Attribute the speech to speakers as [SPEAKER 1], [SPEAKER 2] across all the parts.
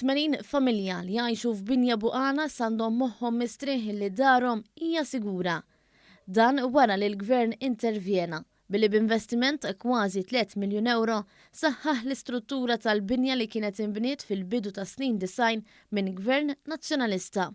[SPEAKER 1] 80 familja li jgħixu f'Binja Buqana s'għandhom moħħhom mistrieħ li darhom hija sigura. Dan wara li l-Gvern intervjena billi b'investiment kważi 3 miljun euro saħħaħ l-istruttura tal-binja li kienet inbniet fil-bidu ta' snin design minn Gvern Nazzjonalista.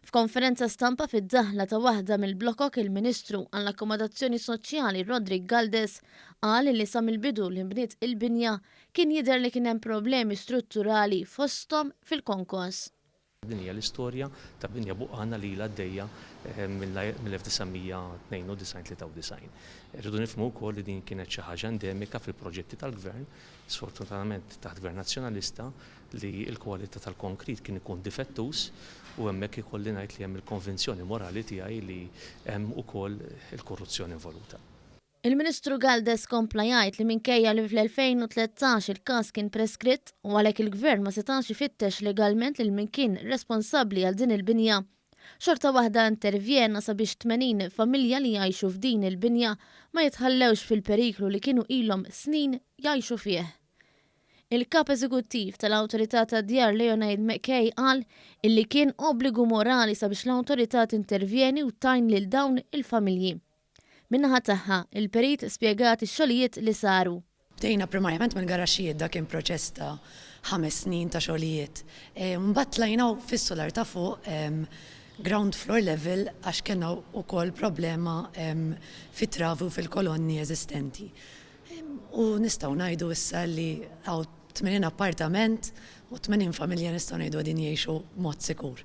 [SPEAKER 1] F'konferenza stampa fid-daħla ta' waħda mill-blokok il-Ministru għall-Akkomodazzjoni Soċjali Rodrik Galdes qal li sa mill-bidu li nbniet il-binja kien jidher li kien hemm problemi strutturali fosthom fil-konkos.
[SPEAKER 2] Din hija l-istorja ta' Binja Buqana li ilha għaddejja mill-1992-93. Irridu nifhmu wkoll li din kienet xi ħaġa endemika fil-proġetti tal-Gvern, sfortunatament taħt Gvern Nazzjonalista li l-kwalità tal-konkrit kien ikun difettuż u hemmhekk ikolli ngħid li hemm il-konvinzjoni morali tiegħi li hemm ukoll il-korruzzjoni involuta.
[SPEAKER 1] Il-Ministru Galdes kompla jgħid li minkejja li fl-2013 il-każ kien preskritt u għalhekk il-Gvern ma setax ifittex legalment lil min kien responsabbli għal din il-binja. Xorta waħda intervjena sabiex 80 familja li jgħixu f'din il-binja ma jitħallewx fil-periklu li kienu ilhom snin jgħixu fih. Il-kap eżekuttiv tal-Awtorità tad-Djar Leonard McKay qal illi kien obbligu morali sabiex l-awtorità tintervjeni u tajn lil dawn il-familji. Minnaħa tagħha, il-perit spjegat ix-xogħlijiet li saru.
[SPEAKER 3] Bdejna primarjament minn garaxxijiet dak kien proċess ta' 5 snin ta' xogħlijiet. Mbagħad tlajnaw fis-solar ta' fuq ground floor level għax kellna wkoll problema fit-travu fil-kolonni eżistenti. U nistgħu ngħidu issa li hawn 80 appartament u 80 familja nistgħu ngħidu din jgħixu mod sikur.